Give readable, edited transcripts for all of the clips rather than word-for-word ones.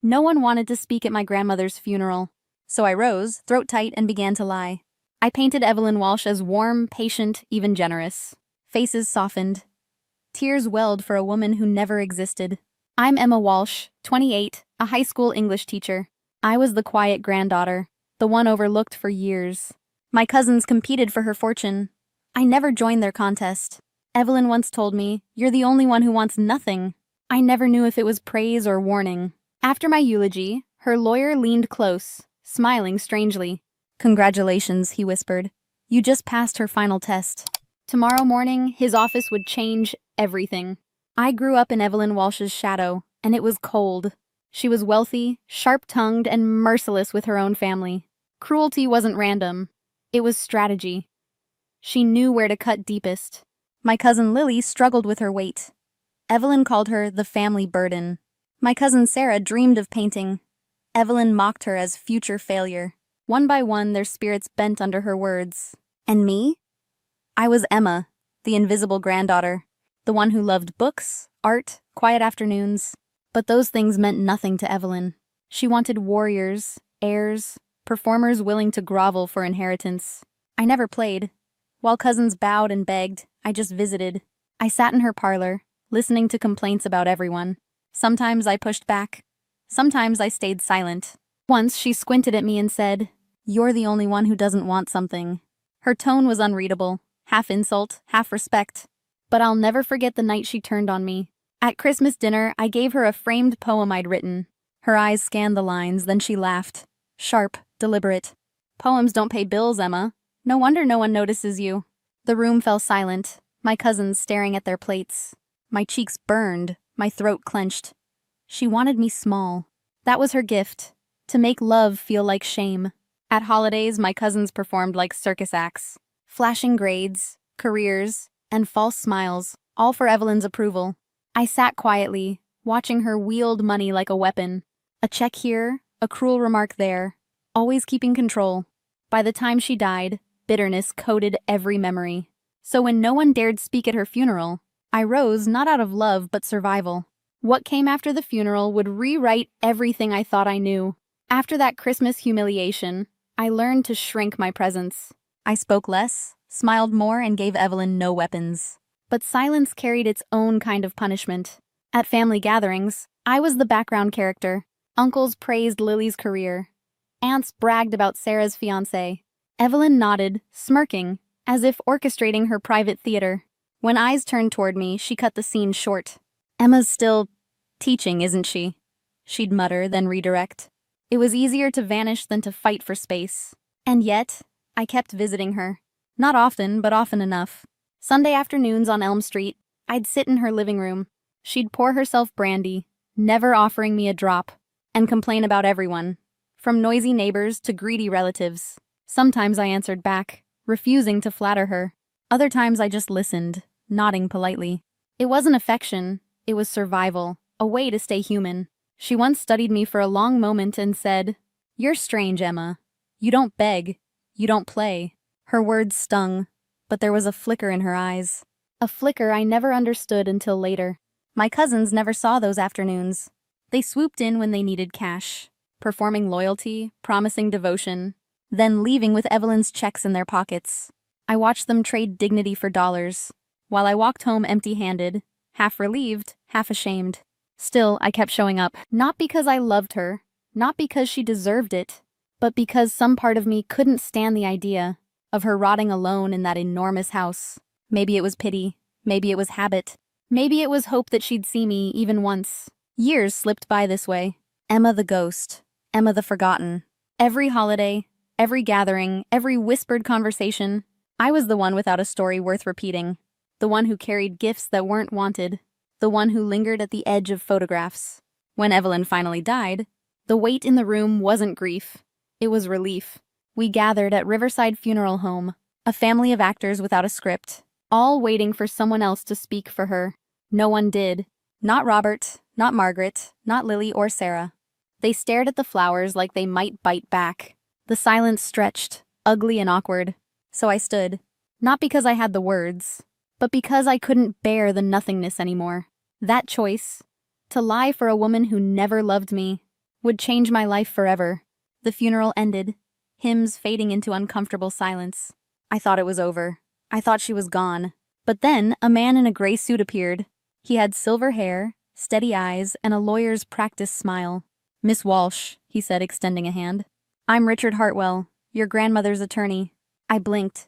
No one wanted to speak at my grandmother's funeral. So I rose, throat tight, and began to lie. I painted Evelyn Walsh as warm, patient, even generous. Faces softened. Tears welled for a woman who never existed. I'm Emma Walsh, 28, a high school English teacher. I was the quiet granddaughter, the one overlooked for years. My cousins competed for her fortune. I never joined their contest. Evelyn once told me, "You're the only one who wants nothing." I never knew if it was praise or warning. After my eulogy, her lawyer leaned close, smiling strangely. "Congratulations," he whispered. "You just passed her final test." Tomorrow morning, his office would change everything. I grew up in Evelyn Walsh's shadow, and it was cold. She was wealthy, sharp-tongued, and merciless with her own family. Cruelty wasn't random. It was strategy. She knew where to cut deepest. My cousin Lily struggled with her weight. Evelyn called her the family burden. My cousin Sarah dreamed of painting. Evelyn mocked her as future failure. One by one, their spirits bent under her words. And me? I was Emma, the invisible granddaughter, the one who loved books, art, quiet afternoons. But those things meant nothing to Evelyn. She wanted warriors, heirs, performers willing to grovel for inheritance. I never played. While cousins bowed and begged, I just visited. I sat in her parlor, listening to complaints about everyone. Sometimes I pushed back. Sometimes I stayed silent. Once she squinted at me and said, "You're the only one who doesn't want something." Her tone was unreadable, half insult, half respect. But I'll never forget the night she turned on me. At Christmas dinner, I gave her a framed poem I'd written. Her eyes scanned the lines, then she laughed. Sharp, deliberate. "Poems don't pay bills, Emma. No wonder no one notices you." The room fell silent, my cousins staring at their plates. My cheeks burned, my throat clenched. She wanted me small. That was her gift, to make love feel like shame. At holidays, my cousins performed like circus acts. Flashing grades, careers, and false smiles, all for Evelyn's approval. I sat quietly, watching her wield money like a weapon. A check here, a cruel remark there, always keeping control. By the time she died, bitterness coated every memory. So when no one dared speak at her funeral, I rose not out of love but survival. What came after the funeral would rewrite everything I thought I knew. After that Christmas humiliation, I learned to shrink my presence. I spoke less, smiled more, and gave Evelyn no weapons. But silence carried its own kind of punishment. At family gatherings, I was the background character. Uncles praised Lily's career. Aunts bragged about Sarah's fiancé. Evelyn nodded, smirking, as if orchestrating her private theater. When eyes turned toward me, she cut the scene short. "Emma's still teaching, isn't she?" She'd mutter, then redirect. It was easier to vanish than to fight for space. And yet, I kept visiting her. Not often, but often enough. Sunday afternoons on Elm Street, I'd sit in her living room. She'd pour herself brandy, never offering me a drop, and complain about everyone, from noisy neighbors to greedy relatives. Sometimes I answered back, refusing to flatter her. Other times I just listened, nodding politely. It wasn't affection, it was survival, a way to stay human. She once studied me for a long moment and said, "You're strange, Emma. You don't beg. You don't play." Her words stung, but there was a flicker in her eyes. A flicker I never understood until later. My cousins never saw those afternoons. They swooped in when they needed cash, performing loyalty, promising devotion, then leaving with Evelyn's checks in their pockets. I watched them trade dignity for dollars, while I walked home empty-handed, half relieved, half ashamed. Still, I kept showing up, not because I loved her, not because she deserved it, but because some part of me couldn't stand the idea of her rotting alone in that enormous house. Maybe it was pity, maybe it was habit, maybe it was hope that she'd see me even once. Years slipped by this way. Emma the ghost, Emma the forgotten. Every holiday, every gathering, every whispered conversation, I was the one without a story worth repeating. The one who carried gifts that weren't wanted. The one who lingered at the edge of photographs. When Evelyn finally died, the weight in the room wasn't grief. It was relief. We gathered at Riverside Funeral Home, a family of actors without a script, all waiting for someone else to speak for her. No one did. Not Robert, not Margaret, not Lily or Sarah. They stared at the flowers like they might bite back. The silence stretched, ugly and awkward. So I stood. Not because I had the words, but because I couldn't bear the nothingness anymore. That choice, to lie for a woman who never loved me, would change my life forever. The funeral ended, hymns fading into uncomfortable silence. I thought it was over. I thought she was gone. But then a man in a gray suit appeared. He had silver hair, steady eyes, and a lawyer's practiced smile. "Miss Walsh," he said, extending a hand. "I'm Richard Hartwell, your grandmother's attorney." I blinked.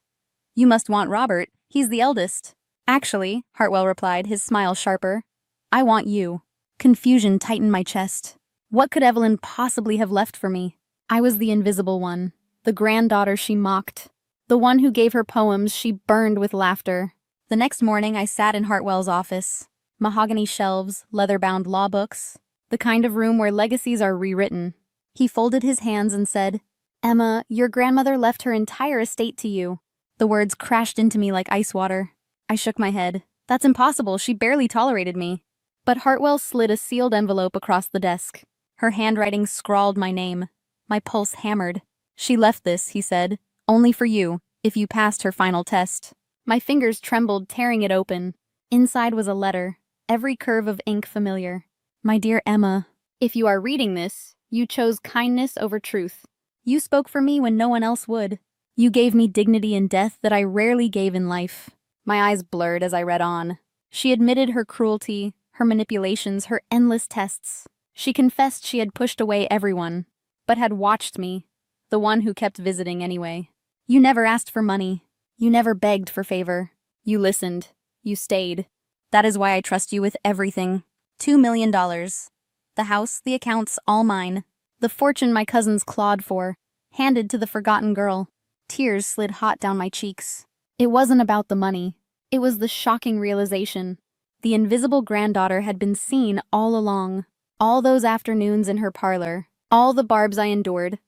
"You must want Robert. He's the eldest." "Actually," Hartwell replied, his smile sharper, "I want you." Confusion tightened my chest. What could Evelyn possibly have left for me? I was the invisible one, the granddaughter she mocked, the one who gave her poems she burned with laughter. The next morning I sat in Hartwell's office. Mahogany shelves, leather-bound law books, the kind of room where legacies are rewritten. He folded his hands and said, "Emma, your grandmother left her entire estate to you." The words crashed into me like ice water. I shook my head. "That's impossible, she barely tolerated me." But Hartwell slid a sealed envelope across the desk. Her handwriting scrawled my name. My pulse hammered. "She left this," he said, "only for you, if you passed her final test." My fingers trembled, tearing it open. Inside was a letter, every curve of ink familiar. "My dear Emma, if you are reading this, you chose kindness over truth. You spoke for me when no one else would. You gave me dignity in death that I rarely gave in life." My eyes blurred as I read on. She admitted her cruelty, her manipulations, her endless tests. She confessed she had pushed away everyone, but had watched me, the one who kept visiting anyway. "You never asked for money. You never begged for favor. You listened. You stayed. That is why I trust you with everything. $2 million. The house, the accounts, all mine. The fortune my cousins clawed for, handed to the forgotten girl." Tears slid hot down my cheeks. It wasn't about the money. It was the shocking realization. The invisible granddaughter had been seen all along. All those afternoons in her parlor. All the barbs I endured.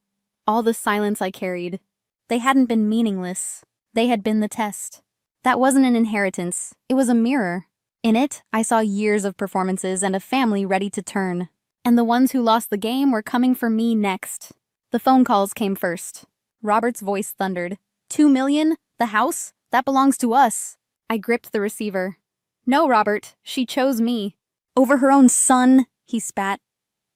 All the silence I carried. They hadn't been meaningless. They had been the test. That wasn't an inheritance. It was a mirror. In it, I saw years of performances and a family ready to turn. And the ones who lost the game were coming for me next. The phone calls came first. Robert's voice thundered. $2 million? The house? That belongs to us." I gripped the receiver. "No, Robert. She chose me." "Over her own son?" he spat.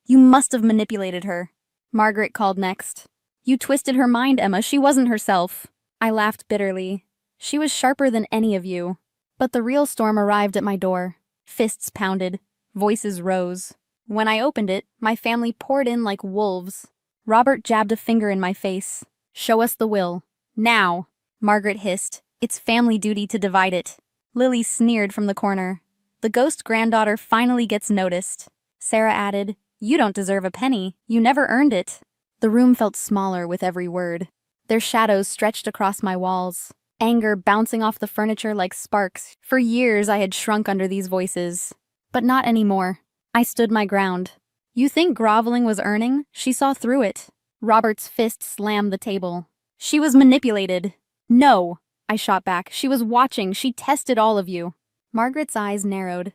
"You must have manipulated her." Margaret called next. "You twisted her mind, Emma. She wasn't herself." I laughed bitterly. "She was sharper than any of you." But the real storm arrived at my door. Fists pounded. Voices rose. When I opened it, my family poured in like wolves. Robert jabbed a finger in my face. "Show us the will. Now." Margaret hissed. "It's family duty to divide it." Lily sneered from the corner. "The ghost granddaughter finally gets noticed." Sarah added, "You don't deserve a penny. You never earned it." The room felt smaller with every word. Their shadows stretched across my walls. Anger bouncing off the furniture like sparks. For years I had shrunk under these voices. But not anymore. I stood my ground. "You think groveling was earning?" She saw through it. Robert's fist slammed the table. "She was manipulated." "No," I shot back. "She was watching. She tested all of you." Margaret's eyes narrowed.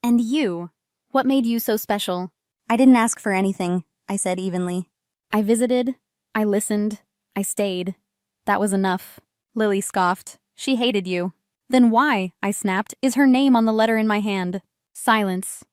"And you? What made you so special?" "I didn't ask for anything," I said evenly. "I visited. I listened. I stayed. That was enough." Lily scoffed. "She hated you." "Then why," I snapped, "is her name on the letter in my hand?" Silence.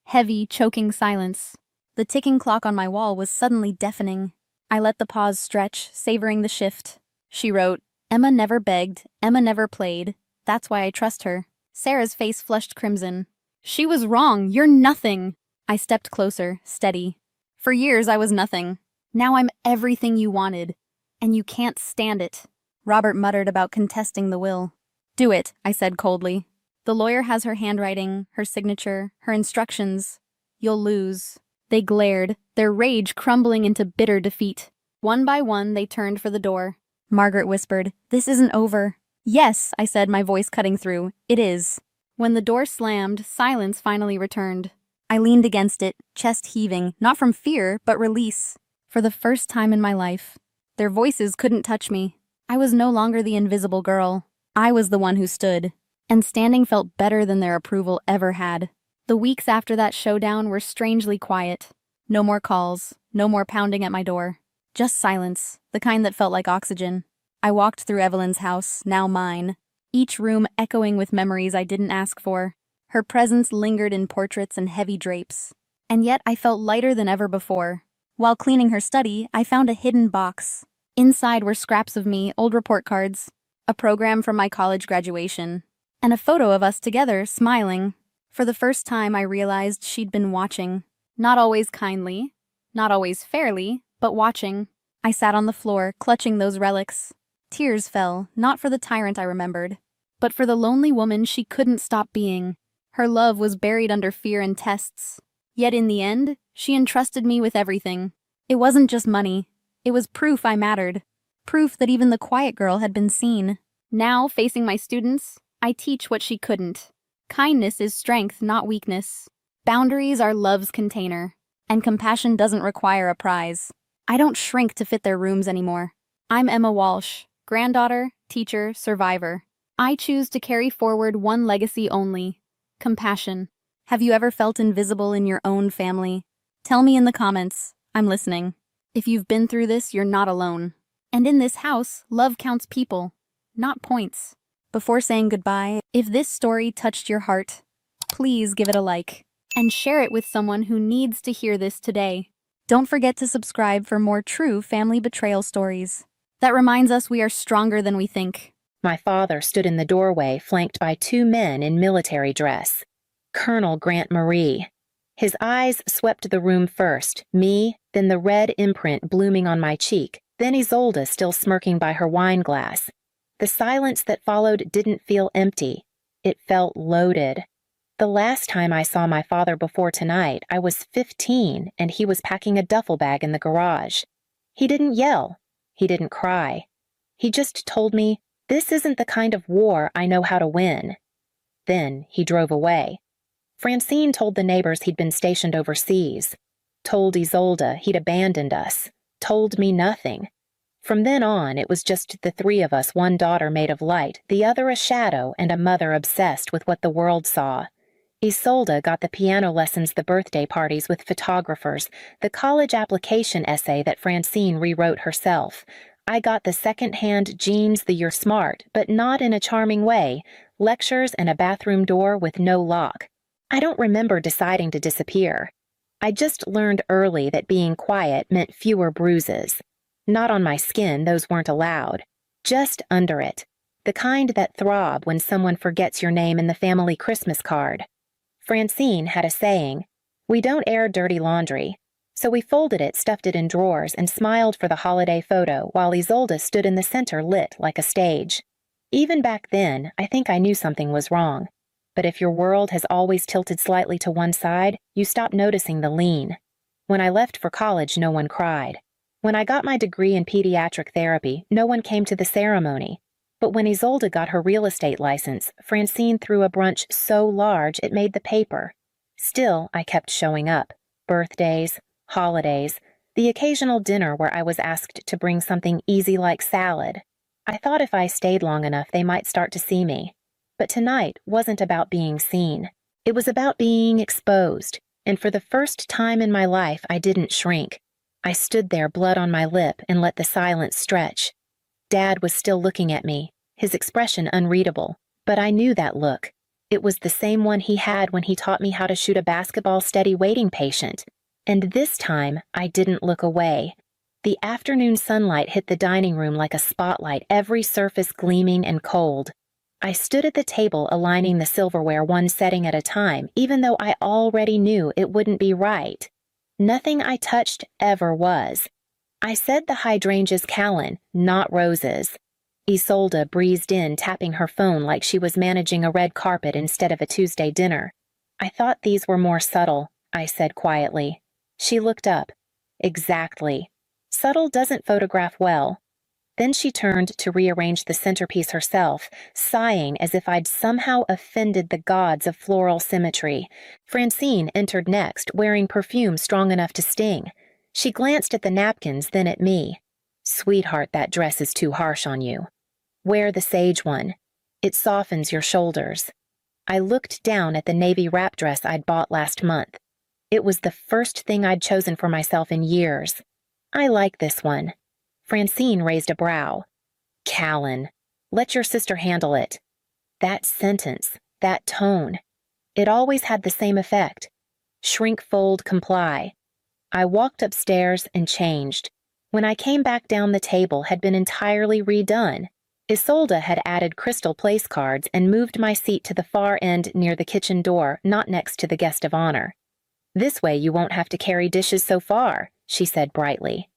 Heavy, choking silence. The ticking clock on my wall was suddenly deafening. I let the pause stretch, savoring the shift. She wrote, "Emma never begged, Emma never played. That's why I trust her." Sarah's face flushed crimson. "She was wrong. You're nothing." I stepped closer, steady. "For years I was nothing. Now I'm everything you wanted. And you can't stand it." Robert muttered about contesting the will. "Do it," I said coldly. "The lawyer has her handwriting, her signature, her instructions. You'll lose." They glared, their rage crumbling into bitter defeat. One by one, they turned for the door. Margaret whispered, "This isn't over." "Yes," I said, my voice cutting through. "It is." When the door slammed, silence finally returned. I leaned against it, chest heaving, not from fear, but release. For the first time in my life. Their voices couldn't touch me. I was no longer the invisible girl. I was the one who stood. And standing felt better than their approval ever had. The weeks after that showdown were strangely quiet. No more calls, no more pounding at my door. Just silence, the kind that felt like oxygen. I walked through Evelyn's house, now mine, each room echoing with memories I didn't ask for. Her presence lingered in portraits and heavy drapes. And yet I felt lighter than ever before. While cleaning her study, I found a hidden box. Inside were scraps of me, old report cards, a program from my college graduation, and a photo of us together, smiling. For the first time, I realized she'd been watching. Not always kindly, not always fairly, but watching. I sat on the floor, clutching those relics. Tears fell, not for the tyrant I remembered, but for the lonely woman she couldn't stop being. Her love was buried under fear and tests. Yet in the end, she entrusted me with everything. It wasn't just money. It was proof I mattered. Proof that even the quiet girl had been seen. Now, facing my students, I teach what she couldn't. Kindness is strength, not weakness. Boundaries are love's container. And compassion doesn't require a prize. I don't shrink to fit their rooms anymore. I'm Emma Walsh, granddaughter, teacher, survivor. I choose to carry forward one legacy only: compassion. Have you ever felt invisible in your own family? Tell me in the comments. I'm listening. If you've been through this, you're not alone. And in this house, love counts people, not points. Before saying goodbye, if this story touched your heart, please give it a like and share it with someone who needs to hear this today. Don't forget to subscribe for more true family betrayal stories. That reminds us we are stronger than we think. My father stood in the doorway, flanked by two men in military dress. Colonel Grant Marie. His eyes swept the room first, me, then the red imprint blooming on my cheek, then Isolde still smirking by her wine glass. The silence that followed didn't feel empty. It felt loaded. The last time I saw my father before tonight, I was 15 and he was packing a duffel bag in the garage. He didn't yell. He didn't cry. He just told me, "This isn't the kind of war I know how to win." Then he drove away. Francine told the neighbors he'd been stationed overseas. Told Isolde he'd abandoned us. Told me nothing. From then on, it was just the three of us, one daughter made of light, the other a shadow, and a mother obsessed with what the world saw. Isolde got the piano lessons, the birthday parties with photographers, the college application essay that Francine rewrote herself. I got the second-hand jeans, the "you're smart, but not in a charming way," lectures and a bathroom door with no lock. I don't remember deciding to disappear. I just learned early that being quiet meant fewer bruises. Not on my skin, those weren't allowed. Just under it. The kind that throb when someone forgets your name in the family Christmas card. Francine had a saying, "We don't air dirty laundry." So we folded it, stuffed it in drawers, and smiled for the holiday photo while Isolde stood in the center lit like a stage. Even back then, I think I knew something was wrong. But if your world has always tilted slightly to one side, you stop noticing the lean. When I left for college, no one cried. When I got my degree in pediatric therapy, no one came to the ceremony. But when Isolde got her real estate license, Francine threw a brunch so large it made the paper. Still, I kept showing up. Birthdays, holidays, the occasional dinner where I was asked to bring something easy like salad. I thought if I stayed long enough, they might start to see me. But tonight wasn't about being seen. It was about being exposed, and for the first time in my life, I didn't shrink. I stood there, blood on my lip, and let the silence stretch. Dad was still looking at me, his expression unreadable, but I knew that look. It was the same one he had when he taught me how to shoot a basketball steady waiting patient. And this time, I didn't look away. The afternoon sunlight hit the dining room like a spotlight, every surface gleaming and cold. I stood at the table aligning the silverware one setting at a time, even though I already knew it wouldn't be right. Nothing I touched ever was. I said the hydrangeas Callan, not roses. Isolde breezed in, tapping her phone like she was managing a red carpet instead of a Tuesday dinner. "I thought these were more subtle," I said quietly. She looked up. "Exactly. Subtle doesn't photograph well." Then she turned to rearrange the centerpiece herself, sighing as if I'd somehow offended the gods of floral symmetry. Francine entered next, wearing perfume strong enough to sting. She glanced at the napkins, then at me. "Sweetheart, that dress is too harsh on you. Wear the sage one. It softens your shoulders." I looked down at the navy wrap dress I'd bought last month. It was the first thing I'd chosen for myself in years. "I like this one." Francine raised a brow. "Callan, let your sister handle it." That sentence, that tone, it always had the same effect. Shrink, fold, comply. I walked upstairs and changed. When I came back down, the table had been entirely redone. Isolde had added crystal place cards and moved my seat to the far end near the kitchen door, not next to the guest of honor. "This way you won't have to carry dishes so far," she said brightly.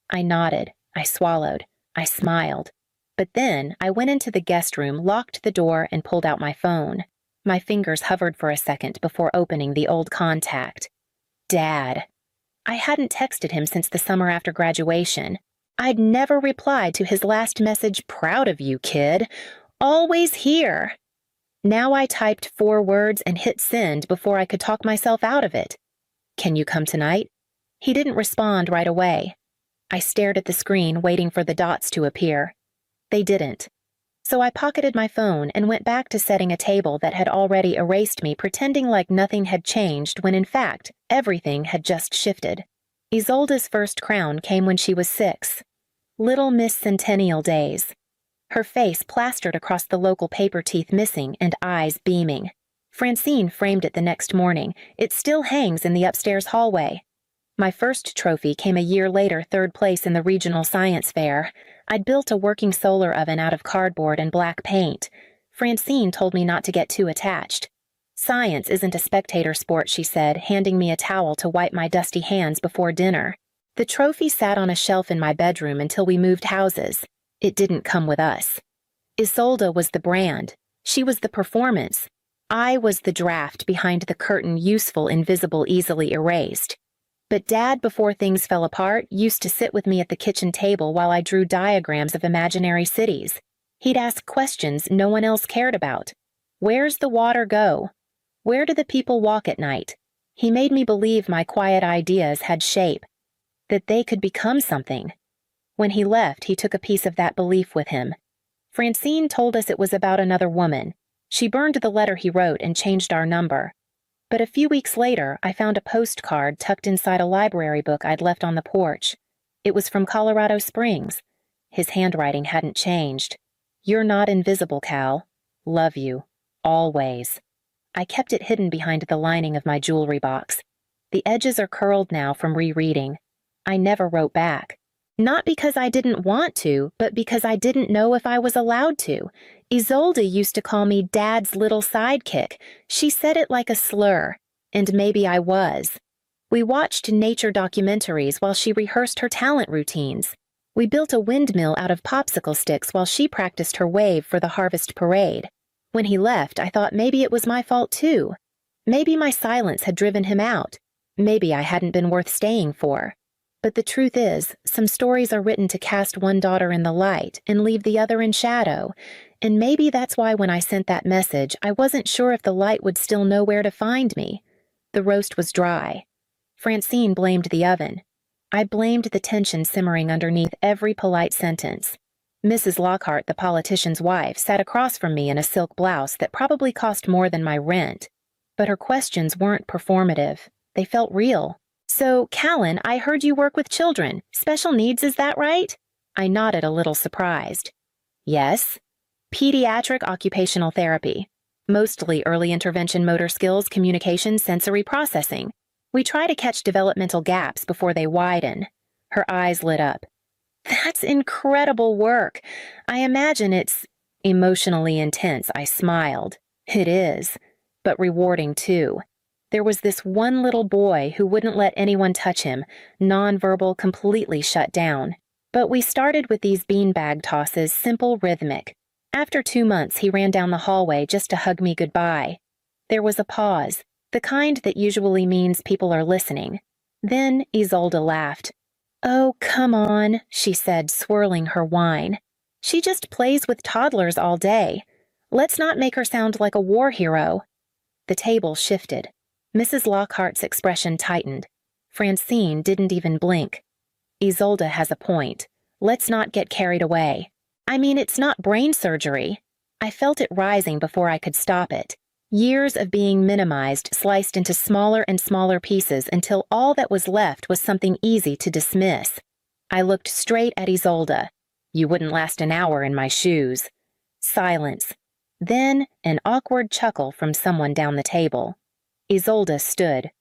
I nodded. I swallowed. I smiled. But then I went into the guest room, locked the door, and pulled out my phone. My fingers hovered for a second before opening the old contact. Dad. I hadn't texted him since the summer after graduation. I'd never replied to his last message, "Proud of you, kid. Always here." Now I typed 4 words and hit send before I could talk myself out of it. "Can you come tonight?" He didn't respond right away. I stared at the screen, waiting for the dots to appear. They didn't. So I pocketed my phone and went back to setting a table that had already erased me, pretending like nothing had changed when in fact everything had just shifted. Isolde's first crown came when she was 6. Little Miss Centennial days. Her face plastered across the local paper teeth missing and eyes beaming. Francine framed it the next morning. It still hangs in the upstairs hallway. My first trophy came a year later, 3rd place in the regional science fair. I'd built a working solar oven out of cardboard and black paint. Francine told me not to get too attached. "Science isn't a spectator sport," she said, handing me a towel to wipe my dusty hands before dinner. The trophy sat on a shelf in my bedroom until we moved houses. It didn't come with us. Isolde was the brand. She was the performance. I was the draft behind the curtain, useful, invisible, easily erased. But Dad, before things fell apart, used to sit with me at the kitchen table while I drew diagrams of imaginary cities. He'd ask questions no one else cared about. Where's the water go? Where do the people walk at night? He made me believe my quiet ideas had shape, that they could become something. When he left, he took a piece of that belief with him. Francine told us it was about another woman. She burned the letter he wrote and changed our number. But a few weeks later, I found a postcard tucked inside a library book I'd left on the porch. It was from Colorado Springs. His handwriting hadn't changed. "You're not invisible, Cal. Love you. Always." I kept it hidden behind the lining of my jewelry box. The edges are curled now from rereading. I never wrote back. Not because I didn't want to, but because I didn't know if I was allowed to. Isolde used to call me Dad's little sidekick. She said it like a slur, and maybe I was. We watched nature documentaries while she rehearsed her talent routines. We built a windmill out of popsicle sticks while she practiced her wave for the harvest parade. When he left, I thought maybe it was my fault too. Maybe my silence had driven him out. Maybe I hadn't been worth staying for. But the truth is, some stories are written to cast one daughter in the light and leave the other in shadow, and maybe that's why when I sent that message, I wasn't sure if the light would still know where to find me. The roast was dry. Francine blamed the oven. I blamed the tension simmering underneath every polite sentence. Mrs. Lockhart, the politician's wife, sat across from me in a silk blouse that probably cost more than my rent. But her questions weren't performative. They felt real. "So, Callan, I heard you work with children. Special needs, is that right?" I nodded, a little surprised. "Yes. Pediatric occupational therapy. Mostly early intervention, motor skills, communication, sensory processing. We try to catch developmental gaps before they widen." Her eyes lit up. "That's incredible work. I imagine it's emotionally intense." I smiled. "It is, but rewarding too. There was this one little boy who wouldn't let anyone touch him, nonverbal, completely shut down. But we started with these beanbag tosses, simple, rhythmic. After 2 months, he ran down the hallway just to hug me goodbye. There was a pause, the kind that usually means people are listening. Then Isolde laughed. "Oh, come on," she said, swirling her wine. "She just plays with toddlers all day. Let's not make her sound like a war hero." The table shifted. Mrs. Lockhart's expression tightened. Francine didn't even blink. "Isolde has a point. Let's not get carried away. I mean, it's not brain surgery." I felt it rising before I could stop it. Years of being minimized, sliced into smaller and smaller pieces until all that was left was something easy to dismiss. I looked straight at Isolde. "You wouldn't last an hour in my shoes." Silence. Then an awkward chuckle from someone down the table. Isolde stood.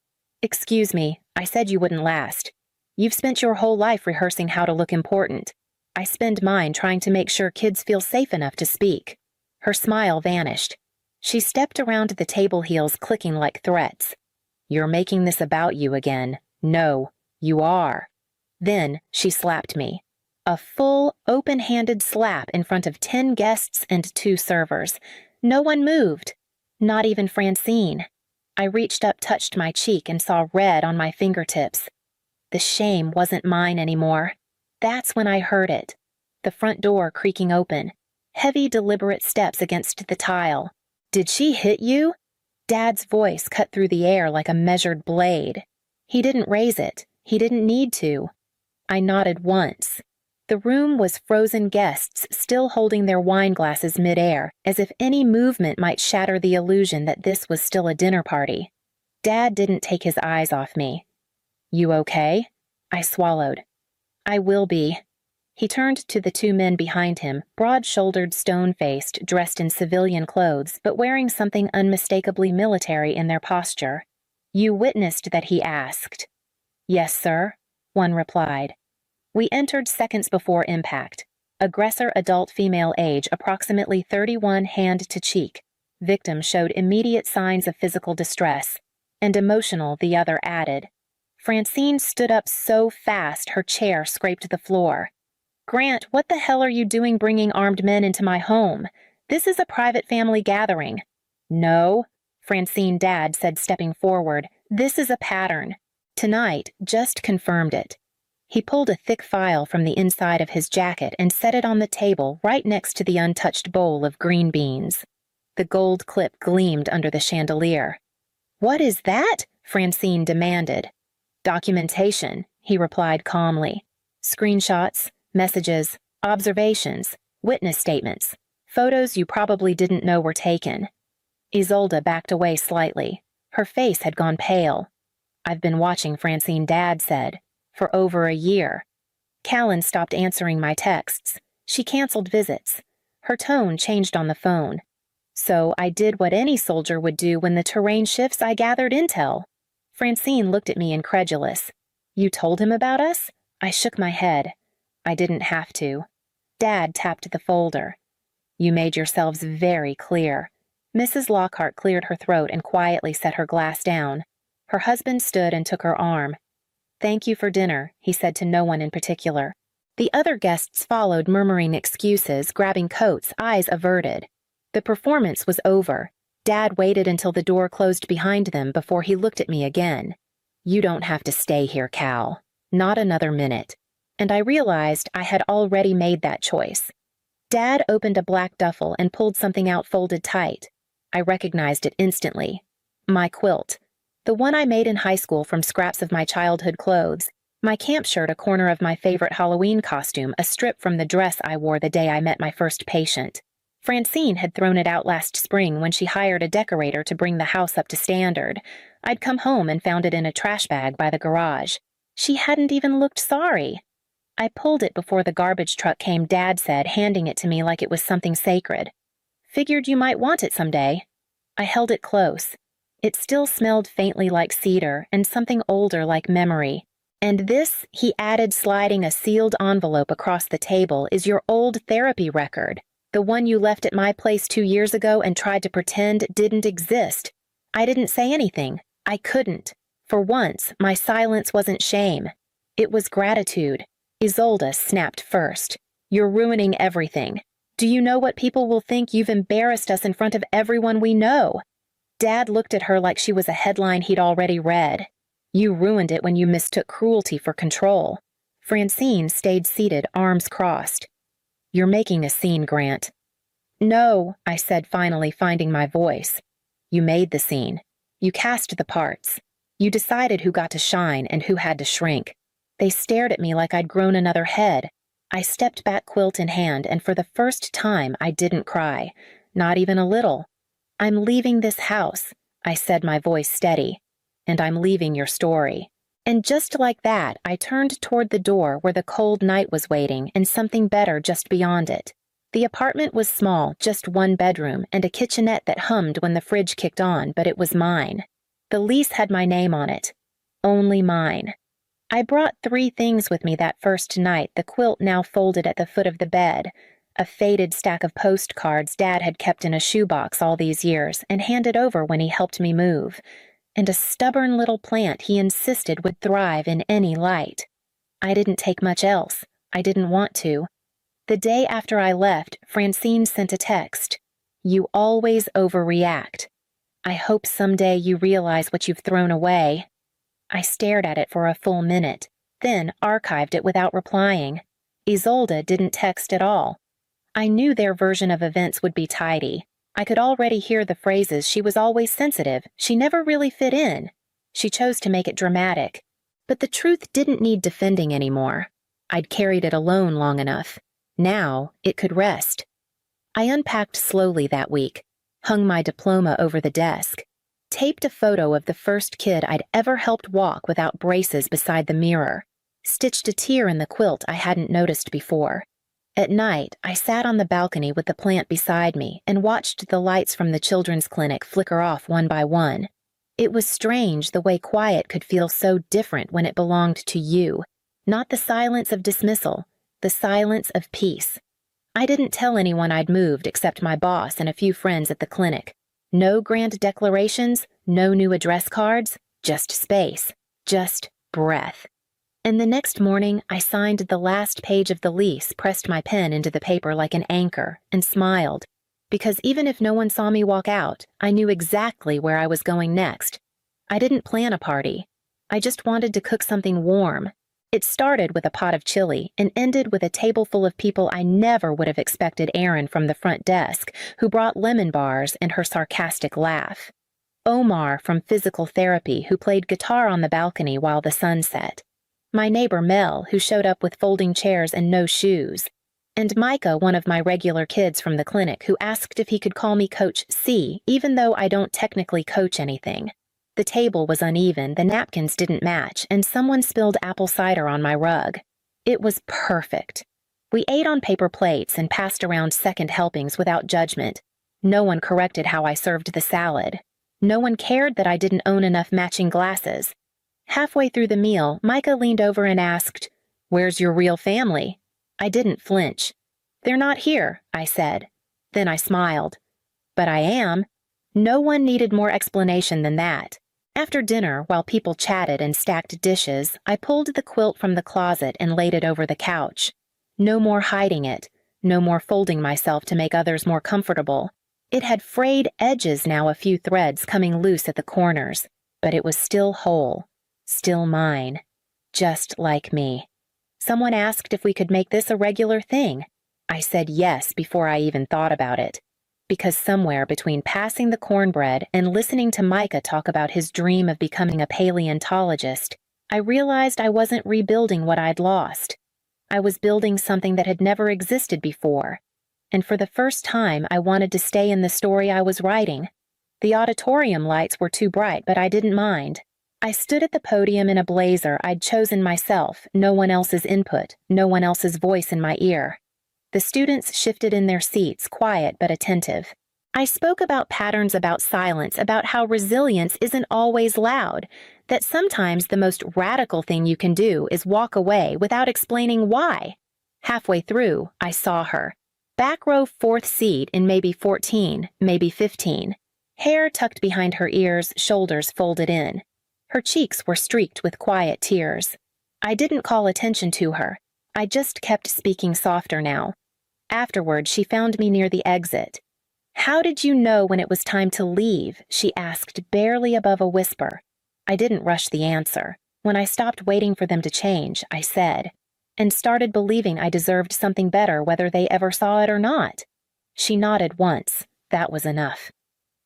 Excuse me, I said you wouldn't last. You've spent your whole life rehearsing how to look important. I spend mine trying to make sure kids feel safe enough to speak. Her smile vanished. She stepped around the table heels clicking like threats. You're making this about you again. No, you are. Then she slapped me. A full, open-handed slap in front of 10 guests and 2 servers. No one moved. Not even Francine. I reached up, touched my cheek, and saw red on my fingertips. The shame wasn't mine anymore. That's when I heard it. The front door creaking open. Heavy, deliberate steps against the tile. Did she hit you? Dad's voice cut through the air like a measured blade. He didn't raise it. He didn't need to. I nodded once. The room was frozen guests still holding their wine glasses midair, as if any movement might shatter the illusion that this was still a dinner party. Dad didn't take his eyes off me. You okay? I swallowed. I will be. He turned to the 2 men behind him, broad-shouldered, stone-faced, dressed in civilian clothes, but wearing something unmistakably military in their posture. You witnessed that he asked. Yes, sir, one replied. We entered seconds before impact. Aggressor adult female age approximately 31, hand to cheek. Victim showed immediate signs of physical distress. And emotional, the other added. Francine stood up so fast her chair scraped the floor. Grant, what the hell are you doing bringing armed men into my home? This is a private family gathering. No, Francine Dad said, stepping forward. This is a pattern. Tonight just confirmed it. He pulled a thick file from the inside of his jacket and set it on the table right next to the untouched bowl of green beans. The gold clip gleamed under the chandelier. What is that? Francine demanded. Documentation, he replied calmly. Screenshots, messages, observations, witness statements, photos you probably didn't know were taken. Isolde backed away slightly. Her face had gone pale. I've been watching, Francine Dad said. For over a year. Callan stopped answering my texts. She canceled visits. Her tone changed on the phone. So I did what any soldier would do when the terrain shifts. I gathered intel. Francine looked at me incredulous. You told him about us? I shook my head. I didn't have to. Dad tapped the folder. You made yourselves very clear. Mrs. Lockhart cleared her throat and quietly set her glass down. Her husband stood and took her arm. Thank you for dinner, he said to no one in particular. The other guests followed, murmuring excuses, grabbing coats, eyes averted. The performance was over. Dad waited until the door closed behind them before he looked at me again. You don't have to stay here, Cal. Not another minute. And I realized I had already made that choice. Dad opened a black duffel and pulled something out folded tight. I recognized it instantly. My quilt. The one I made in high school from scraps of my childhood clothes. My camp shirt, a corner of my favorite Halloween costume, a strip from the dress I wore the day I met my first patient. Francine had thrown it out last spring when she hired a decorator to bring the house up to standard. I'd come home and found it in a trash bag by the garage. She hadn't even looked sorry. I pulled it before the garbage truck came, Dad said, handing it to me like it was something sacred. Figured you might want it someday. I held it close. It still smelled faintly like cedar and something older like memory. And this, he added, sliding a sealed envelope across the table, is your old therapy record. The one you left at my place 2 years ago and tried to pretend didn't exist. I didn't say anything. I couldn't. For once, my silence wasn't shame. It was gratitude. Isolde snapped first. You're ruining everything. Do you know what people will think? You've embarrassed us in front of everyone we know. Dad looked at her like she was a headline he'd already read. You ruined it when you mistook cruelty for control. Francine stayed seated, arms crossed. You're making a scene, Grant. No, I said, finally finding my voice. You made the scene. You cast the parts. You decided who got to shine and who had to shrink. They stared at me like I'd grown another head. I stepped back, quilt in hand, and for the first time I didn't cry. Not even a little. I'm leaving this house, I said, my voice steady. And I'm leaving your story. And just like that, I turned toward the door where the cold night was waiting and something better just beyond it. The apartment was small, just 1 bedroom, and a kitchenette that hummed when the fridge kicked on, but it was mine. The lease had my name on it. Only mine. I brought 3 things with me that first night, the quilt now folded at the foot of the bed, a faded stack of postcards Dad had kept in a shoebox all these years and handed over when he helped me move, and a stubborn little plant he insisted would thrive in any light. I didn't take much else. I didn't want to. The day after I left, Francine sent a text. "You always overreact. I hope someday you realize what you've thrown away." I stared at it for a full minute, then archived it without replying. Isolde didn't text at all. I knew their version of events would be tidy. I could already hear the phrases "she was always sensitive, she never really fit in." She chose to make it dramatic. But the truth didn't need defending anymore. I'd carried it alone long enough. Now it could rest. I unpacked slowly that week, hung my diploma over the desk, taped a photo of the first kid I'd ever helped walk without braces beside the mirror, stitched a tear in the quilt I hadn't noticed before. At night, I sat on the balcony with the plant beside me and watched the lights from the children's clinic flicker off one by one. It was strange the way quiet could feel so different when it belonged to you, not the silence of dismissal, the silence of peace. I didn't tell anyone I'd moved except my boss and a few friends at the clinic. No grand declarations, no new address cards, just space, just breath. And the next morning, I signed the last page of the lease, pressed my pen into the paper like an anchor, and smiled. Because even if no one saw me walk out, I knew exactly where I was going next. I didn't plan a party. I just wanted to cook something warm. It started with a pot of chili and ended with a table full of people I never would have expected Erin from the front desk, who brought lemon bars and her sarcastic laugh. Omar from physical therapy, who played guitar on the balcony while the sun set. My neighbor Mel, who showed up with folding chairs and no shoes. And Micah, one of my regular kids from the clinic, who asked if he could call me Coach C, even though I don't technically coach anything. The table was uneven, the napkins didn't match, and someone spilled apple cider on my rug. It was perfect. We ate on paper plates and passed around second helpings without judgment. No one corrected how I served the salad. No one cared that I didn't own enough matching glasses. Halfway through the meal, Micah leaned over and asked, "Where's your real family?" I didn't flinch. "They're not here," I said. Then I smiled. "But I am." No one needed more explanation than that. After dinner, while people chatted and stacked dishes, I pulled the quilt from the closet and laid it over the couch. No more hiding it, no more folding myself to make others more comfortable. It had frayed edges now, a few threads coming loose at the corners, but it was still whole. Still mine. Just like me. Someone asked if we could make this a regular thing. I said yes before I even thought about it. Because somewhere between passing the cornbread and listening to Micah talk about his dream of becoming a paleontologist, I realized I wasn't rebuilding what I'd lost. I was building something that had never existed before. And for the first time, I wanted to stay in the story I was writing. The auditorium lights were too bright, but I didn't mind. I stood at the podium in a blazer I'd chosen myself, no one else's input, no one else's voice in my ear. The students shifted in their seats, quiet but attentive. I spoke about patterns, about silence, about how resilience isn't always loud, that sometimes the most radical thing you can do is walk away without explaining why. Halfway through, I saw her. Back row, 4th seat in maybe 14, maybe 15. Hair tucked behind her ears, shoulders folded in. Her cheeks were streaked with quiet tears. I didn't call attention to her. I just kept speaking softer now. Afterward, she found me near the exit. "How did you know when it was time to leave?" she asked, barely above a whisper. I didn't rush the answer. When I stopped waiting for them to change, I said, and started believing I deserved something better whether they ever saw it or not. She nodded once. That was enough.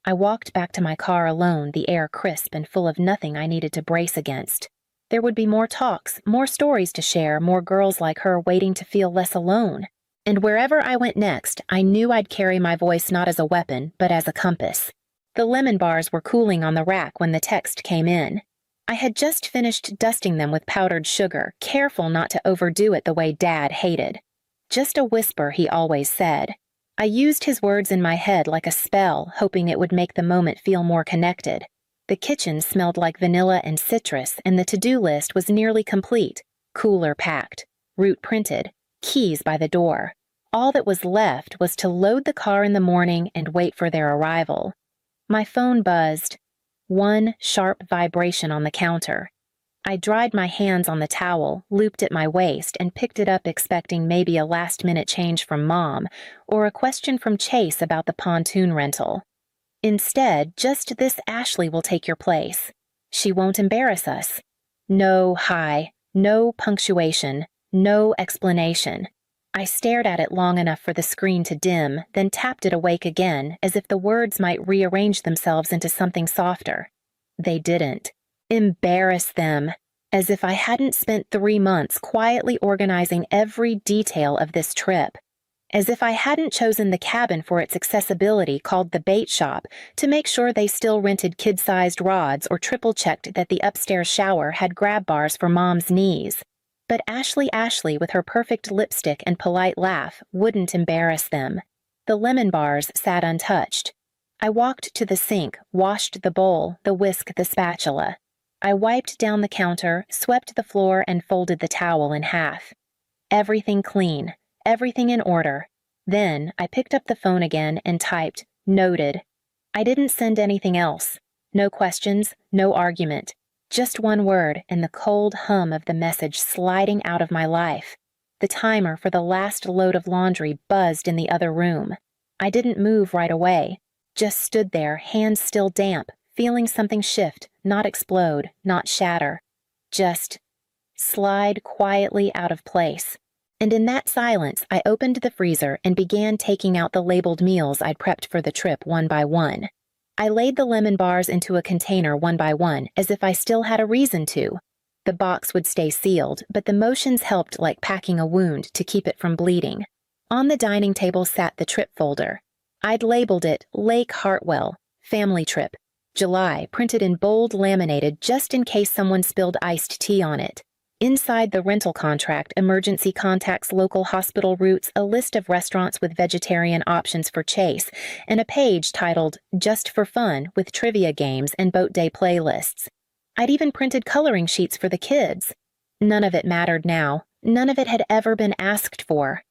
I walked back to my car alone, the air crisp and full of nothing I needed to brace against. There would be more talks, more stories to share, more girls like her waiting to feel less alone. And wherever I went next, I knew I'd carry my voice not as a weapon, but as a compass. The lemon bars were cooling on the rack when the text came in. I had just finished dusting them with powdered sugar, careful not to overdo it the way Dad hated. Just a whisper, he always said. I used his words in my head like a spell, hoping it would make the moment feel more connected. The kitchen smelled like vanilla and citrus, and the to-do list was nearly complete, cooler packed, route printed, keys by the door. All that was left was to load the car in the morning and wait for their arrival. My phone buzzed. One sharp vibration on the counter. I dried my hands on the towel, looped at my waist, and picked it up expecting maybe a last-minute change from Mom or a question from Chase about the pontoon rental. Instead, just this Ashley will take your place. She won't embarrass us. No hi, no punctuation, no explanation. I stared at it long enough for the screen to dim, then tapped it awake again, as if the words might rearrange themselves into something softer. They didn't. Embarrass them. As if I hadn't spent 3 months quietly organizing every detail of this trip. As if I hadn't chosen the cabin for its accessibility called the bait shop to make sure they still rented kid-sized rods or triple-checked that the upstairs shower had grab bars for Mom's knees. But Ashley with her perfect lipstick and polite laugh wouldn't embarrass them. The lemon bars sat untouched. I walked to the sink, washed the bowl, the whisk, the spatula. I wiped down the counter, swept the floor, and folded the towel in half. Everything clean, everything in order. Then I picked up the phone again and typed, "Noted." I didn't send anything else. No questions, no argument. Just one word and the cold hum of the message sliding out of my life. The timer for the last load of laundry buzzed in the other room. I didn't move right away. Just stood there, hands still damp, feeling something shift, not explode, not shatter. Just slide quietly out of place. And in that silence, I opened the freezer and began taking out the labeled meals I'd prepped for the trip one by one. I laid the lemon bars into a container one by one, as if I still had a reason to. The box would stay sealed, but the motions helped like packing a wound to keep it from bleeding. On the dining table sat the trip folder. I'd labeled it Lake Hartwell, Family Trip, July, printed in bold laminated just in case someone spilled iced tea on it. Inside the rental contract, emergency contacts local hospital routes, a list of restaurants with vegetarian options for Chase, and a page titled Just for Fun with trivia games and boat day playlists. I'd even printed coloring sheets for the kids. None of it mattered now. None of it had ever been asked for.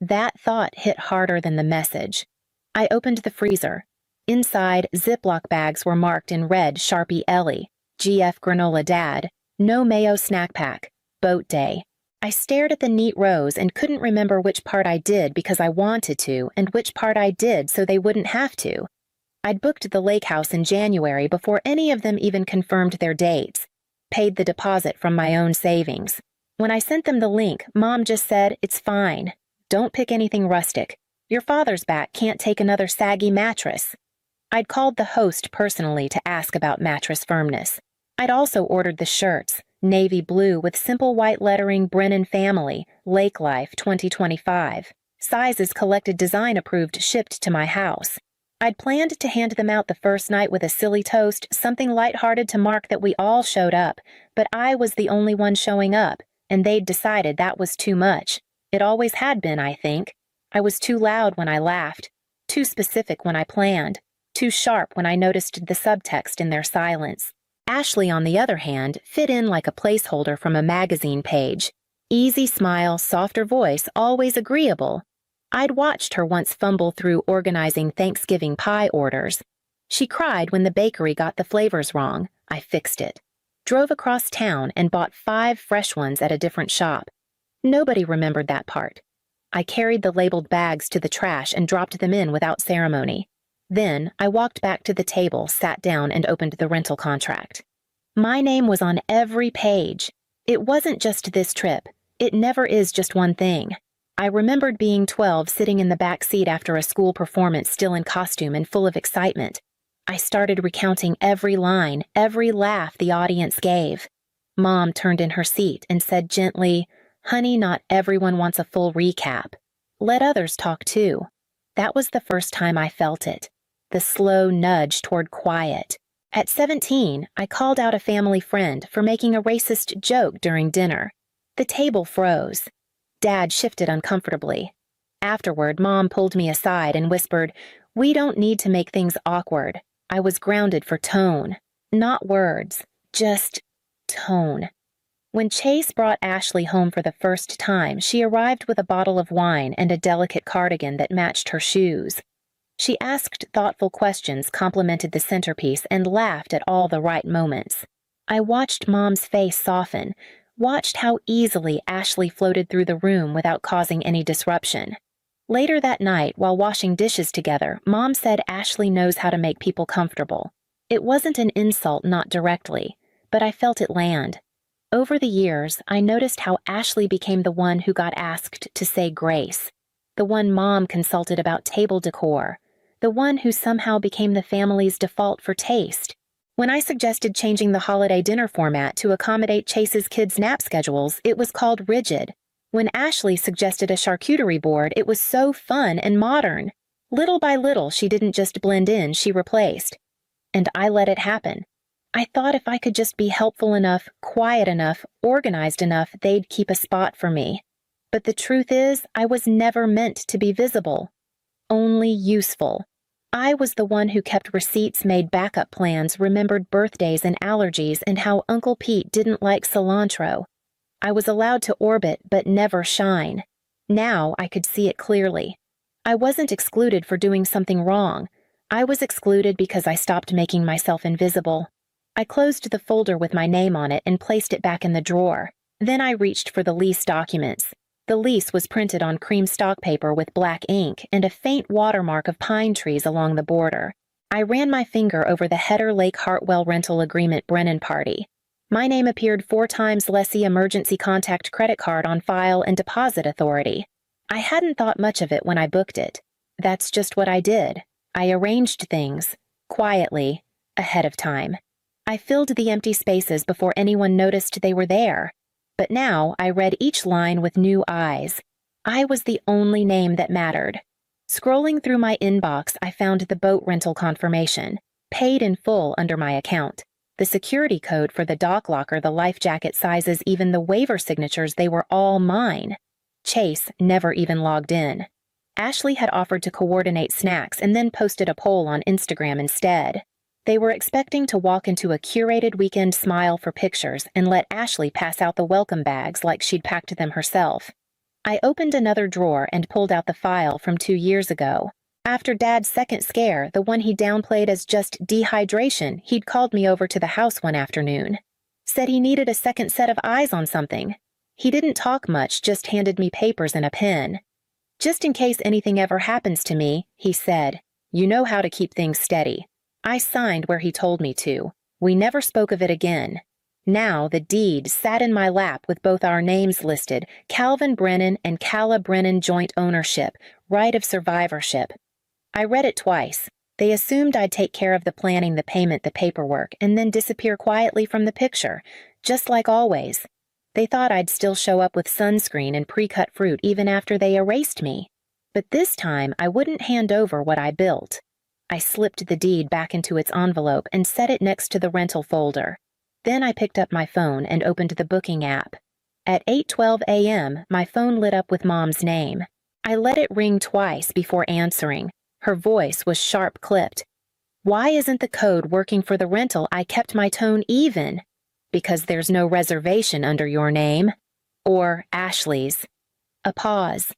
That thought hit harder than the message. I opened the freezer. Inside, Ziploc bags were marked in red Sharpie Ellie, GF Granola Dad, no mayo snack pack, boat day. I stared at the neat rows and couldn't remember which part I did because I wanted to and which part I did so they wouldn't have to. I'd booked the lake house in January before any of them even confirmed their dates. Paid the deposit from my own savings. When I sent them the link, Mom just said, "It's fine. Don't pick anything rustic. Your father's back can't take another saggy mattress." I'd called the host personally to ask about mattress firmness. I'd also ordered the shirts, navy blue with simple white lettering Brennan Family, Lake Life 2025. Sizes collected design approved shipped to my house. I'd planned to hand them out the first night with a silly toast, something lighthearted to mark that we all showed up, but I was the only one showing up, and they'd decided that was too much. It always had been, I think. I was too loud when I laughed, too specific when I planned, too sharp when I noticed the subtext in their silence. Ashley, on the other hand, fit in like a placeholder from a magazine page. Easy smile, softer voice, always agreeable. I'd watched her once fumble through organizing Thanksgiving pie orders. She cried when the bakery got the flavors wrong. I fixed it. Drove across town and bought 5 fresh ones at a different shop. Nobody remembered that part. I carried the labeled bags to the trash and dropped them in without ceremony. Then I walked back to the table, sat down, and opened the rental contract. My name was on every page. It wasn't just this trip. It never is just one thing. I remembered being 12, sitting in the back seat after a school performance, still in costume and full of excitement. I started recounting every line, every laugh the audience gave. Mom turned in her seat and said gently, "Honey, not everyone wants a full recap. Let others talk too." That was the first time I felt it. The slow nudge toward quiet. At 17, I called out a family friend for making a racist joke during dinner. The table froze. Dad shifted uncomfortably. Afterward, Mom pulled me aside and whispered, "We don't need to make things awkward." I was grounded for tone. Not words, just tone. When Chase brought Ashley home for the first time, she arrived with a bottle of wine and a delicate cardigan that matched her shoes. She asked thoughtful questions, complimented the centerpiece, and laughed at all the right moments. I watched Mom's face soften, watched how easily Ashley floated through the room without causing any disruption. Later that night, while washing dishes together, Mom said Ashley knows how to make people comfortable. It wasn't an insult, not directly, but I felt it land. Over the years, I noticed how Ashley became the one who got asked to say grace, the one Mom consulted about table decor, the one who somehow became the family's default for taste. When I suggested changing the holiday dinner format to accommodate Chase's kids' nap schedules, it was called rigid. When Ashley suggested a charcuterie board, it was so fun and modern. Little by little, she didn't just blend in, she replaced. And I let it happen. I thought if I could just be helpful enough, quiet enough, organized enough, they'd keep a spot for me. But the truth is, I was never meant to be visible. Only useful. I was the one who kept receipts, made backup plans, remembered birthdays and allergies, and how Uncle Pete didn't like cilantro. I was allowed to orbit, but never shine. Now I could see it clearly. I wasn't excluded for doing something wrong. I was excluded because I stopped making myself invisible. I closed the folder with my name on it and placed it back in the drawer. Then I reached for the lease documents. The lease was printed on cream stock paper with black ink and a faint watermark of pine trees along the border. I ran my finger over the Header Lake Hartwell Rental Agreement Brennan Party. My name appeared 4 times lessee emergency contact credit card on file and deposit authority. I hadn't thought much of it when I booked it. That's just what I did. I arranged things, quietly, ahead of time. I filled the empty spaces before anyone noticed they were there. But now I read each line with new eyes. I was the only name that mattered. Scrolling through my inbox, I found the boat rental confirmation, paid in full under my account. The security code for the dock locker, the life jacket sizes, even the waiver signatures, they were all mine. Chase never even logged in. Ashley had offered to coordinate snacks and then posted a poll on Instagram instead. They were expecting to walk into a curated weekend smile for pictures and let Ashley pass out the welcome bags like she'd packed them herself. I opened another drawer and pulled out the file from 2 years ago. After Dad's second scare, the one he downplayed as just dehydration, he'd called me over to the house one afternoon. Said he needed a second set of eyes on something. He didn't talk much, just handed me papers and a pen. Just in case anything ever happens to me, he said, you know how to keep things steady. I signed where he told me to. We never spoke of it again. Now the deed sat in my lap with both our names listed, Calvin Brennan and Calla Brennan joint ownership, right of survivorship. I read it twice. They assumed I'd take care of the planning, the payment, the paperwork, and then disappear quietly from the picture, just like always. They thought I'd still show up with sunscreen and pre-cut fruit even after they erased me. But this time I wouldn't hand over what I built. I slipped the deed back into its envelope and set it next to the rental folder. Then I picked up my phone and opened the booking app. At 8:12 a.m., my phone lit up with Mom's name. I let it ring twice before answering. Her voice was sharp-clipped. Why isn't the code working for the rental? I kept my tone even. Because there's no reservation under your name. Or Ashley's. A pause.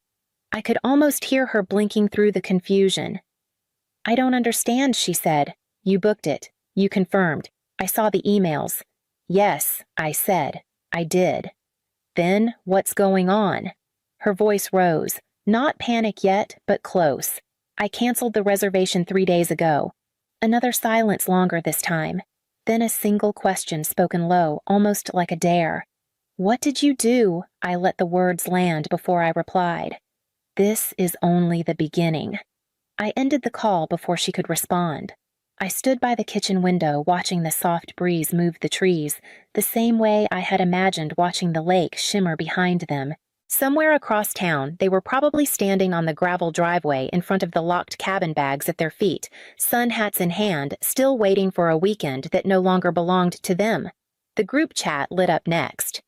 I could almost hear her blinking through the confusion. I don't understand, she said. You booked it. You confirmed. I saw the emails. Yes, I said. I did. Then, what's going on? Her voice rose. Not panic yet, but close. I canceled the reservation 3 days ago. Another silence longer this time. Then a single question spoken low, almost like a dare. What did you do? I let the words land before I replied. This is only the beginning. I ended the call before she could respond. I stood by the kitchen window watching the soft breeze move the trees, the same way I had imagined watching the lake shimmer behind them. Somewhere across town, they were probably standing on the gravel driveway in front of the locked cabin bags at their feet, sun hats in hand, still waiting for a weekend that no longer belonged to them. The group chat lit up next.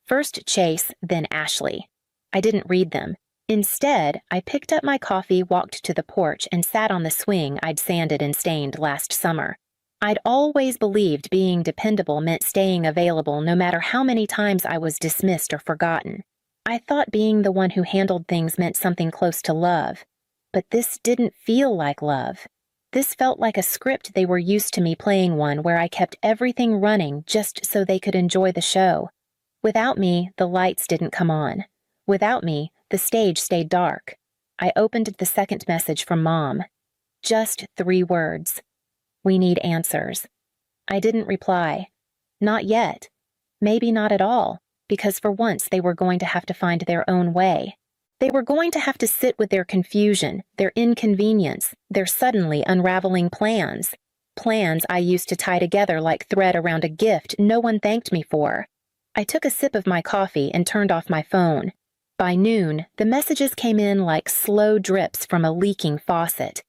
First Chase, then Ashley. I didn't read them. Instead, I picked up my coffee, walked to the porch, and sat on the swing I'd sanded and stained last summer. I'd always believed being dependable meant staying available no matter how many times I was dismissed or forgotten. I thought being the one who handled things meant something close to love. But this didn't feel like love. This felt like a script they were used to me playing, one where I kept everything running just so they could enjoy the show. Without me, the lights didn't come on. Without me, the stage stayed dark. I opened the second message from Mom. Just 3 words. We need answers. I didn't reply. Not yet. Maybe not at all, because for once they were going to have to find their own way. They were going to have to sit with their confusion, their inconvenience, their suddenly unraveling plans. Plans I used to tie together like thread around a gift no one thanked me for. I took a sip of my coffee and turned off my phone. By noon, the messages came in like slow drips from a leaking faucet.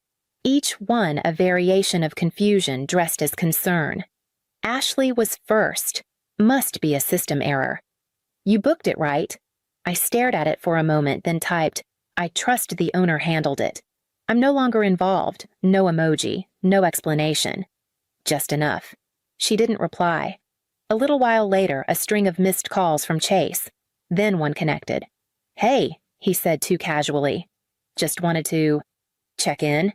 Each one a variation of confusion dressed as concern. Ashley was first. Must be a system error. You booked it, right? I stared at it for a moment, then typed, I trust the owner handled it. I'm no longer involved. No emoji. No explanation. Just enough. She didn't reply. A little while later, a string of missed calls from Chase. Then one connected. Hey, he said too casually. Just wanted to check in.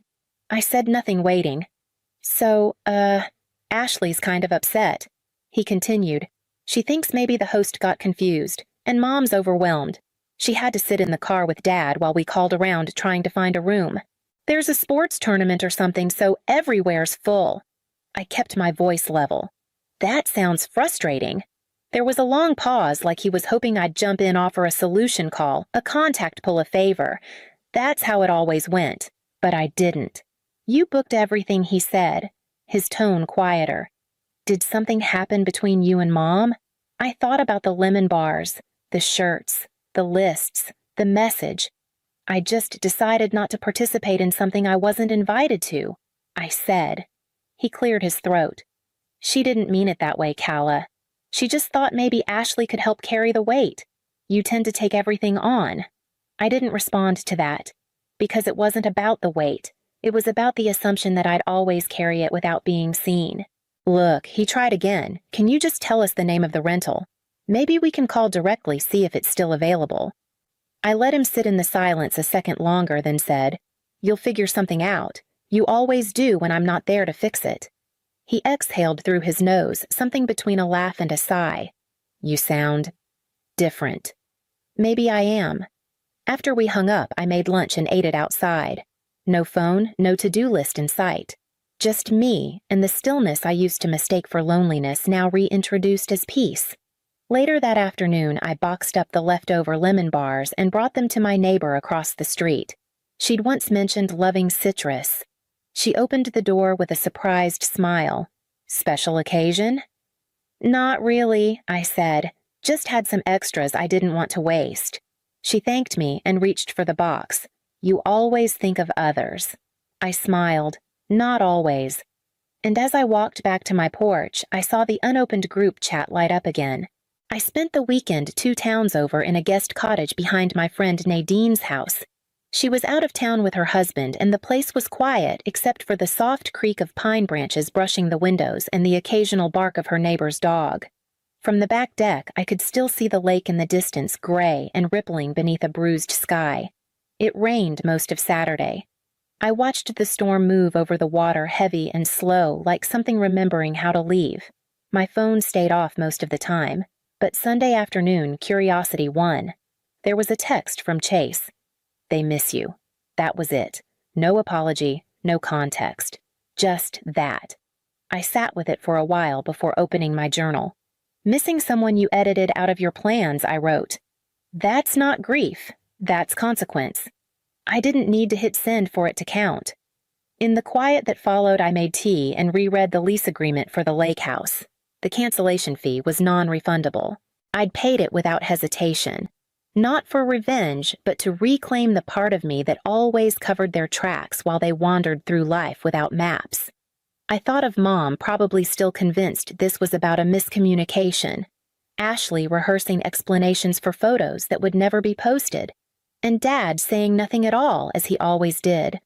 I said nothing, waiting. So, Ashley's kind of upset. He continued. She thinks maybe the host got confused, and Mom's overwhelmed. She had to sit in the car with Dad while we called around trying to find a room. There's a sports tournament or something, so everywhere's full. I kept my voice level. That sounds frustrating. There was a long pause, like he was hoping I'd jump in, offer a solution call, a contact, pull a favor. That's how it always went. But I didn't. You booked everything, he said, his tone quieter. Did something happen between you and Mom? I thought about the lemon bars, the shirts, the lists, the message. I just decided not to participate in something I wasn't invited to, I said. He cleared his throat. She didn't mean it that way, Calla. She just thought maybe Ashley could help carry the weight. You tend to take everything on. I didn't respond to that, because it wasn't about the weight. It was about the assumption that I'd always carry it without being seen. Look, he tried again. Can you just tell us the name of the rental? Maybe we can call directly, see if it's still available. I let him sit in the silence a second longer, then said, You'll figure something out. You always do when I'm not there to fix it. He exhaled through his nose, something between a laugh and a sigh. You sound different. Maybe I am. After we hung up, I made lunch and ate it outside. No phone, no to-do list in sight. Just me and the stillness I used to mistake for loneliness, now reintroduced as peace. Later that afternoon, I boxed up the leftover lemon bars and brought them to my neighbor across the street. She'd once mentioned loving citrus. She opened the door with a surprised smile. Special occasion? Not really, I said. Just had some extras I didn't want to waste. She thanked me and reached for the box. You always think of others. I smiled. Not always. And as I walked back to my porch, I saw the unopened group chat light up again. I spent the weekend 2 towns over in a guest cottage behind my friend Nadine's house. She was out of town with her husband, and the place was quiet except for the soft creak of pine branches brushing the windows and the occasional bark of her neighbor's dog. From the back deck, I could still see the lake in the distance, gray and rippling beneath a bruised sky. It rained most of Saturday. I watched the storm move over the water, heavy and slow, like something remembering how to leave. My phone stayed off most of the time, but Sunday afternoon, curiosity won. There was a text from Chase. They miss you. That was it. No apology, no context. Just that. I sat with it for a while before opening my journal. Missing someone you edited out of your plans, I wrote. That's not grief. That's consequence. I didn't need to hit send for it to count. In the quiet that followed, I made tea and reread the lease agreement for the lake house. The cancellation fee was non-refundable. I'd paid it without hesitation. Not for revenge, but to reclaim the part of me that always covered their tracks while they wandered through life without maps. I thought of Mom, probably still convinced this was about a miscommunication. Ashley rehearsing explanations for photos that would never be posted. And Dad saying nothing at all, as he always did.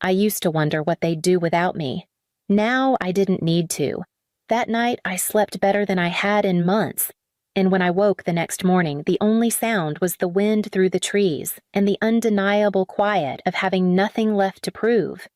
I used to wonder what they'd do without me. Now I didn't need to. That night I slept better than I had in months, and when I woke the next morning, the only sound was the wind through the trees and the undeniable quiet of having nothing left to prove.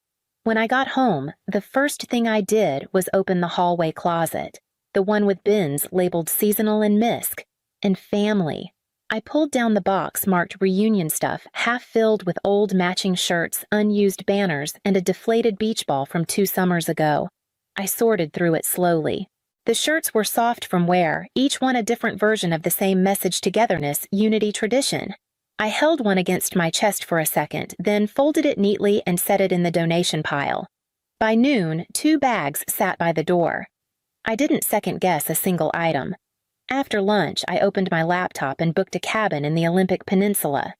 When I got home, the first thing I did was open the hallway closet, the one with bins labeled seasonal and misc, and family. I pulled down the box marked reunion stuff, half filled with old matching shirts, unused banners, and a deflated beach ball from 2 summers ago. I sorted through it slowly. The shirts were soft from wear, each one a different version of the same message: togetherness, unity, tradition. I held one against my chest for a second, then folded it neatly and set it in the donation pile. By noon, 2 bags sat by the door. I didn't second-guess a single item. After lunch, I opened my laptop and booked a cabin in the Olympic Peninsula.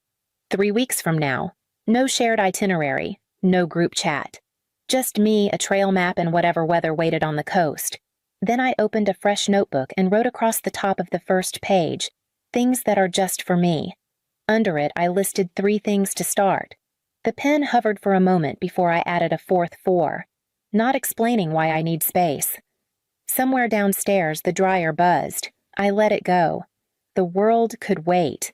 3 weeks from now. No shared itinerary, no group chat. Just me, a trail map, and whatever weather waited on the coast. Then I opened a fresh notebook and wrote across the top of the first page, "Things that are just for me." Under it, I listed 3 things to start. The pen hovered for a moment before I added a fourth 4, not explaining why I need space. Somewhere downstairs, the dryer buzzed. I let it go. The world could wait.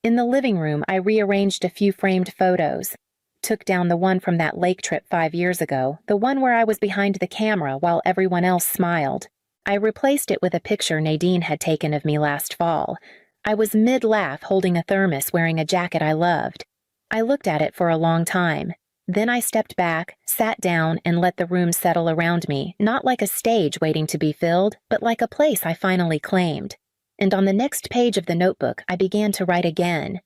In the living room, I rearranged a few framed photos. Took down the one from that lake trip 5 years ago, the one where I was behind the camera while everyone else smiled. I replaced it with a picture Nadine had taken of me last fall. I was mid-laugh holding a thermos wearing a jacket I loved. I looked at it for a long time. Then I stepped back, sat down, and let the room settle around me, not like a stage waiting to be filled, but like a place I finally claimed. And on the next page of the notebook, I began to write again,